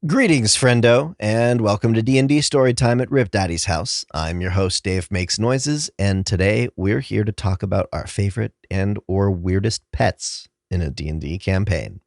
Greetings, friendo, and welcome to D&D Storytime at Rip Daddy's house. I'm your host, Dave Makes Noises, and today we're here to talk about our favorite and or weirdest pets in a D&D campaign.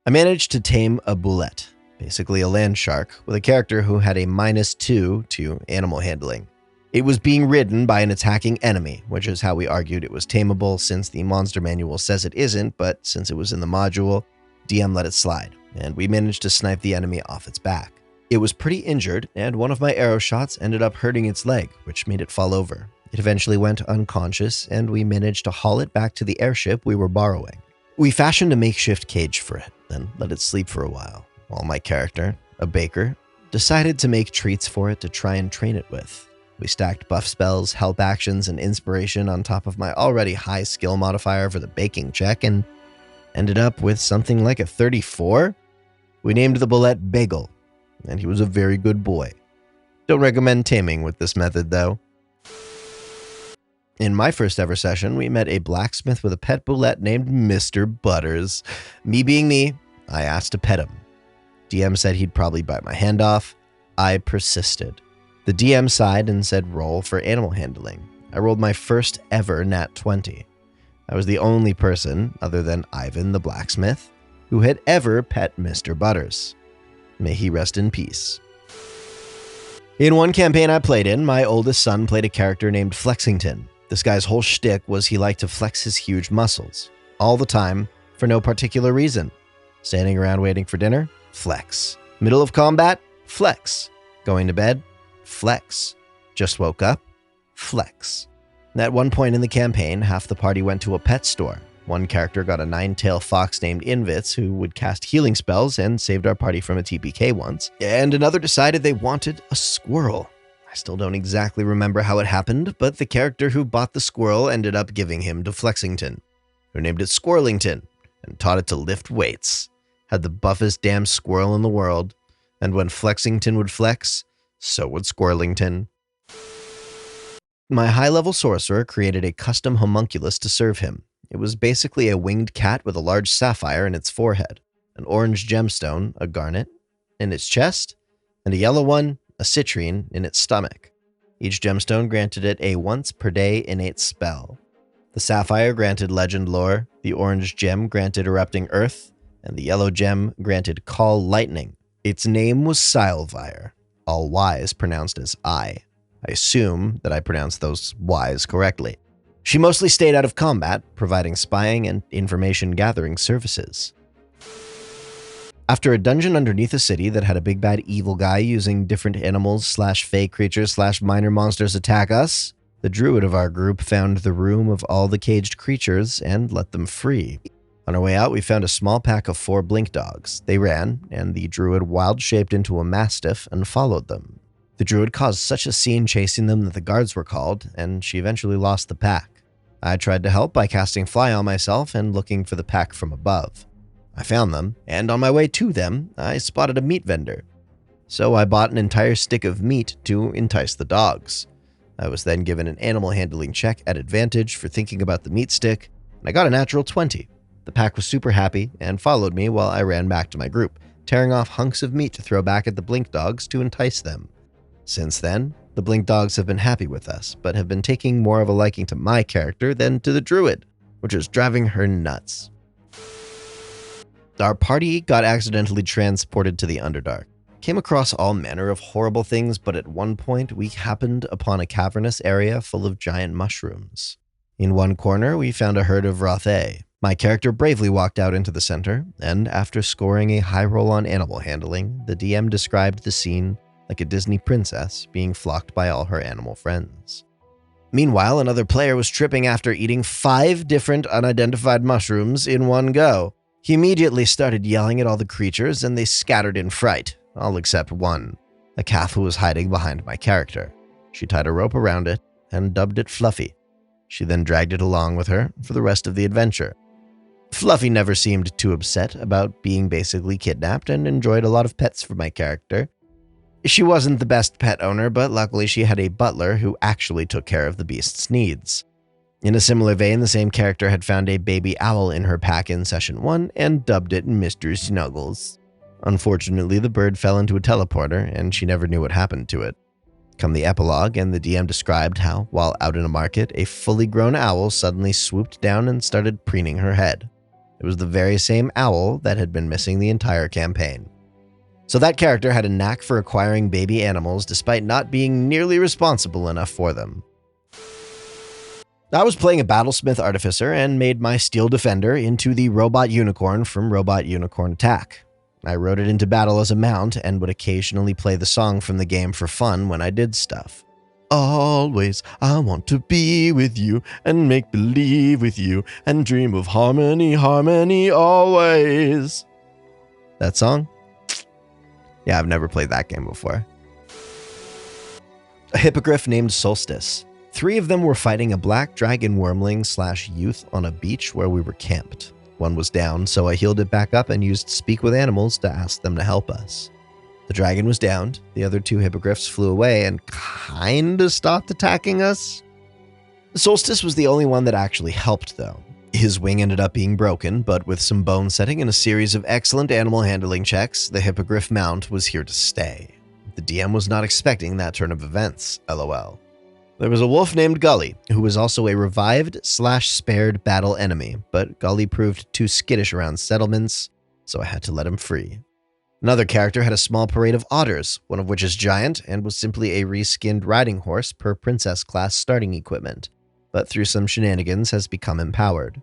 I managed to tame a Bulette, basically a land shark, with a character who had a -2 to animal handling. It was being ridden by an attacking enemy, which is how we argued it was tameable since the monster manual says it isn't, but since it was in the module, DM let it slide, and we managed to snipe the enemy off its back. It was pretty injured, and one of my arrow shots ended up hurting its leg, which made it fall over. It eventually went unconscious, and we managed to haul it back to the airship we were borrowing. We fashioned a makeshift cage for it, then let it sleep for a while my character, a baker, decided to make treats for it to try and train it with. We stacked buff spells, help actions, and inspiration on top of my already high skill modifier for the baking check, and ended up with something like a 34? We named the Bulette Bagel, and he was a very good boy. Don't recommend taming with this method, though. In my first ever session, we met a blacksmith with a pet Bulette named Mr. Butters. Me being me, I asked to pet him. DM said he'd probably bite my hand off. I persisted. The DM sighed and said roll for animal handling. I rolled my first ever nat 20. I was the only person, other than Ivan the blacksmith, who had ever pet Mr. Butters. May he rest in peace. In one campaign I played in, my oldest son played a character named Flexington. This guy's whole shtick was he liked to flex his huge muscles. All the time, for no particular reason. Standing around waiting for dinner? Flex. Middle of combat? Flex. Going to bed? Flex. Just woke up? Flex. At one point in the campaign, half the party went to a pet store. One character got a 9-tailed fox named Invitz who would cast healing spells and saved our party from a TPK once. And another decided they wanted a squirrel. I still don't exactly remember how it happened, but the character who bought the squirrel ended up giving him to Flexington, who named it Squirrelington and taught it to lift weights. Had the buffest damn squirrel in the world, and when Flexington would flex, so would Squirrelington. My high-level sorcerer created a custom homunculus to serve him. It was basically a winged cat with a large sapphire in its forehead, an orange gemstone, a garnet, in its chest, and a yellow one, a citrine, in its stomach. Each gemstone granted it a once-per-day innate spell. The sapphire granted legend lore, the orange gem granted erupting earth, and the yellow gem granted call lightning. Its name was Sylvire, all Y's pronounced as I. I assume that I pronounced those Y's correctly. She mostly stayed out of combat, providing spying and information gathering services. After a dungeon underneath a city that had a big bad evil guy using different animals / fey creatures / minor monsters attack us, the druid of our group found the room of all the caged creatures and let them free. On our way out, we found a small pack of 4 blink dogs. They ran, and the druid wild-shaped into a mastiff and followed them. The druid caused such a scene chasing them that the guards were called, and she eventually lost the pack. I tried to help by casting Fly on myself and looking for the pack from above. I found them, and on my way to them, I spotted a meat vendor. So I bought an entire stick of meat to entice the dogs. I was then given an animal handling check at advantage for thinking about the meat stick, and I got a natural 20. The pack was super happy and followed me while I ran back to my group, tearing off hunks of meat to throw back at the blink dogs to entice them. Since then, the blink dogs have been happy with us, but have been taking more of a liking to my character than to the druid, which is driving her nuts. Our party got accidentally transported to the Underdark. Came across all manner of horrible things, but at one point we happened upon a cavernous area full of giant mushrooms. In one corner, we found a herd of Rothae. My character bravely walked out into the center, and after scoring a high roll on animal handling, the DM described the scene like a Disney princess being flocked by all her animal friends. Meanwhile, another player was tripping after eating 5 different unidentified mushrooms in one go. He immediately started yelling at all the creatures, and they scattered in fright, all except one, a calf who was hiding behind my character. She tied a rope around it and dubbed it Fluffy. She then dragged it along with her for the rest of the adventure. Fluffy never seemed too upset about being basically kidnapped and enjoyed a lot of pets for my character. She wasn't the best pet owner, but luckily she had a butler who actually took care of the beast's needs. In a similar vein, the same character had found a baby owl in her pack in Session 1 and dubbed it Mr. Snuggles. Unfortunately, the bird fell into a teleporter, and she never knew what happened to it. Come the epilogue, and the DM described how, while out in a market, a fully grown owl suddenly swooped down and started preening her head. It was the very same owl that had been missing the entire campaign. So that character had a knack for acquiring baby animals despite not being nearly responsible enough for them. I was playing a Battlesmith Artificer and made my Steel Defender into the Robot Unicorn from Robot Unicorn Attack. I rode it into battle as a mount and would occasionally play the song from the game for fun when I did stuff. Always, I want to be with you and make believe with you and dream of harmony, harmony always. That song? Yeah, I've never played that game before. A hippogriff named Solstice. 3 of them were fighting a black dragon wormling/youth on a beach where we were camped. One was down, so I healed it back up and used Speak with Animals to ask them to help us. The dragon was downed, the other 2 hippogriffs flew away and kinda stopped attacking us. Solstice was the only one that actually helped, though. His wing ended up being broken, but with some bone setting and a series of excellent animal handling checks, the hippogriff mount was here to stay. The DM was not expecting that turn of events, lol. There was a wolf named Gully, who was also a revived/spared battle enemy, but Gully proved too skittish around settlements, so I had to let him free. Another character had a small parade of otters, one of which is giant and was simply a reskinned riding horse per princess class starting equipment, but through some shenanigans has become empowered.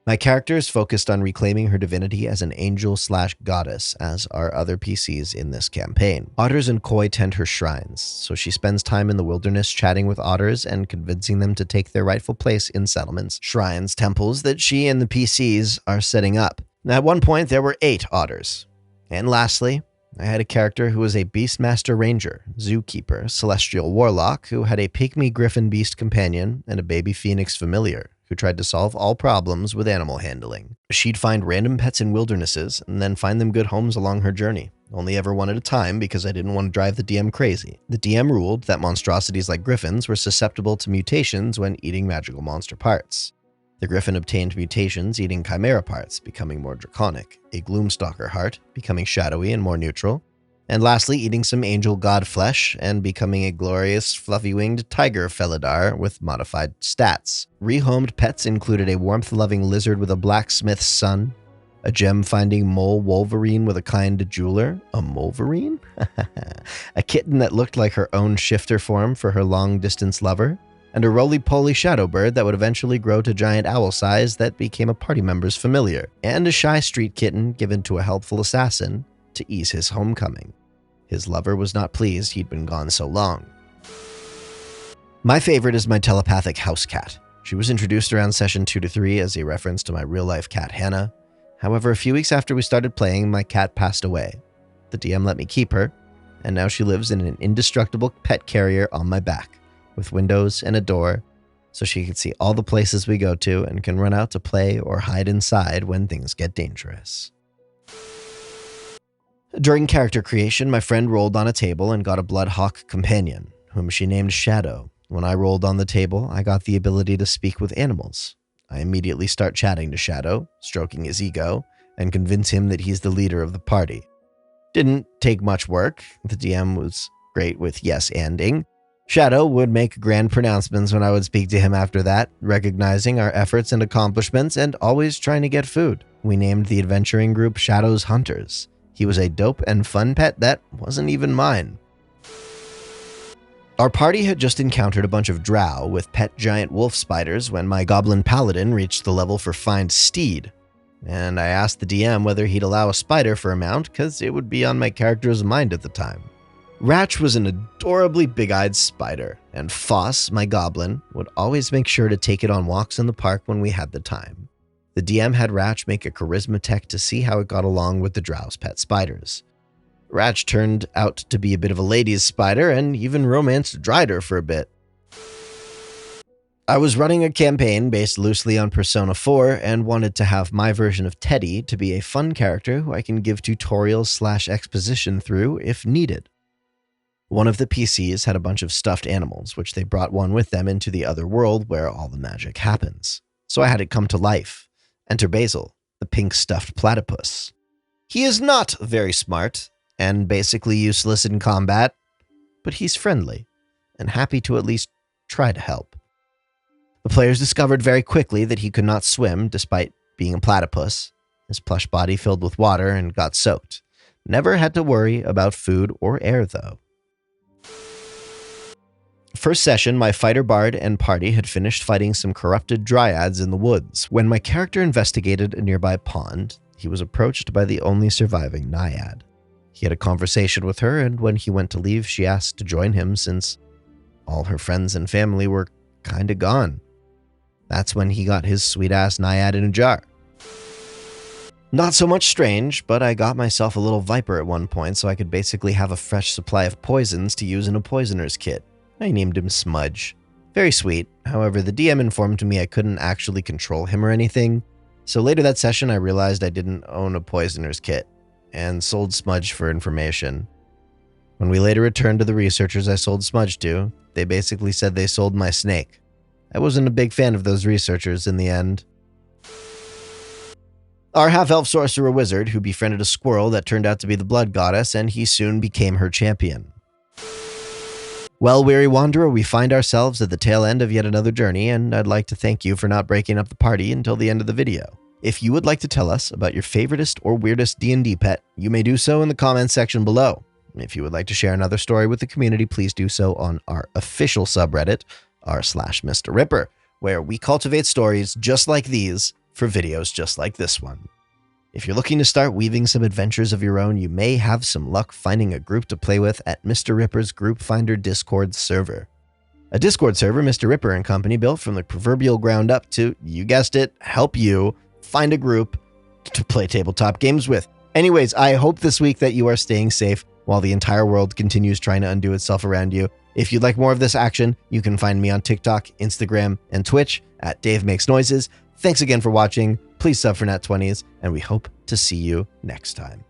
My character is focused on reclaiming her divinity as an angel/goddess, as are other PCs in this campaign. Otters and koi tend her shrines, so she spends time in the wilderness chatting with otters and convincing them to take their rightful place in settlements, shrines, temples that she and the PCs are setting up. At one point, there were 8 otters. And lastly, I had a character who was a Beastmaster Ranger, Zookeeper, Celestial Warlock, who had a Pygmy Griffin Beast companion and a baby Phoenix familiar, who tried to solve all problems with animal handling. She'd find random pets in wildernesses and then find them good homes along her journey, only ever one at a time because I didn't want to drive the DM crazy. The DM ruled that monstrosities like griffins were susceptible to mutations when eating magical monster parts. The griffin obtained mutations eating chimera parts, becoming more draconic, a gloomstalker heart, becoming shadowy and more neutral, and lastly eating some angel god flesh and becoming a glorious fluffy-winged tiger felidar with modified stats. Rehomed pets included a warmth-loving lizard with a blacksmith's son, a gem-finding mole wolverine with a kind jeweler, a molverine? A kitten that looked like her own shifter form for her long-distance lover, and a roly-poly shadow bird that would eventually grow to giant owl size that became a party member's familiar, and a shy street kitten given to a helpful assassin to ease his homecoming. His lover was not pleased he'd been gone so long. My favorite is my telepathic house cat. She was introduced around session 2 to 3 as a reference to my real-life cat Hannah. However, a few weeks after we started playing, my cat passed away. The DM let me keep her, and now she lives in an indestructible pet carrier on my back, with windows and a door, so she can see all the places we go to and can run out to play or hide inside when things get dangerous. During character creation, my friend rolled on a table and got a Bloodhawk companion, whom she named Shadow. When I rolled on the table, I got the ability to speak with animals. I immediately start chatting to Shadow, stroking his ego, and convince him that he's the leader of the party. Didn't take much work. The DM was great with yes-anding. Shadow would make grand pronouncements when I would speak to him after that, recognizing our efforts and accomplishments and always trying to get food. We named the adventuring group Shadow's Hunters. He was a dope and fun pet that wasn't even mine. Our party had just encountered a bunch of drow with pet giant wolf spiders when my goblin paladin reached the level for Find Steed, and I asked the DM whether he'd allow a spider for a mount because it would be on my character's mind at the time. Ratch was an adorably big-eyed spider, and Foss, my goblin, would always make sure to take it on walks in the park when we had the time. The DM had Ratch make a charisma check to see how it got along with the drow's pet spiders. Ratch turned out to be a bit of a ladies' spider and even romanced Dryder for a bit. I was running a campaign based loosely on Persona 4 and wanted to have my version of Teddy to be a fun character who I can give tutorials/exposition through if needed. One of the PCs had a bunch of stuffed animals, which they brought one with them into the other world where all the magic happens. So I had it come to life. Enter Basil, the pink stuffed platypus. He is not very smart and basically useless in combat, but he's friendly and happy to at least try to help. The players discovered very quickly that he could not swim despite being a platypus. His plush body filled with water and got soaked. Never had to worry about food or air, though. First session, my fighter bard and party had finished fighting some corrupted dryads in the woods. When my character investigated a nearby pond, he was approached by the only surviving naiad. He had a conversation with her, and when he went to leave, she asked to join him since all her friends and family were kinda gone. That's when he got his sweet-ass naiad in a jar. Not so much strange, but I got myself a little viper at one point so I could basically have a fresh supply of poisons to use in a poisoner's kit. I named him Smudge. Very sweet. However, the DM informed me I couldn't actually control him or anything, so later that session I realized I didn't own a poisoner's kit, and sold Smudge for information. When we later returned to the researchers I sold Smudge to, they basically said they sold my snake. I wasn't a big fan of those researchers in the end. Our half-elf sorcerer wizard who befriended a squirrel that turned out to be the blood goddess, and he soon became her champion. Well, weary wanderer, we find ourselves at the tail end of yet another journey, and I'd like to thank you for not breaking up the party until the end of the video. If you would like to tell us about your favoriteest or weirdest D&D pet, you may do so in the comments section below. If you would like to share another story with the community, please do so on our official subreddit, r/MrRipper, where we cultivate stories just like these for videos just like this one. If you're looking to start weaving some adventures of your own, you may have some luck finding a group to play with at MrRipper's Group Finder Discord server. A Discord server Mr. Ripper and company built from the proverbial ground up to, you guessed it, help you find a group to play tabletop games with. Anyways, I hope this week that you are staying safe while the entire world continues trying to undo itself around you. If you'd like more of this action, you can find me on TikTok, Instagram, and Twitch at Dave Makes Noises. Thanks again for watching. Please sub for Nat 20s, and we hope to see you next time.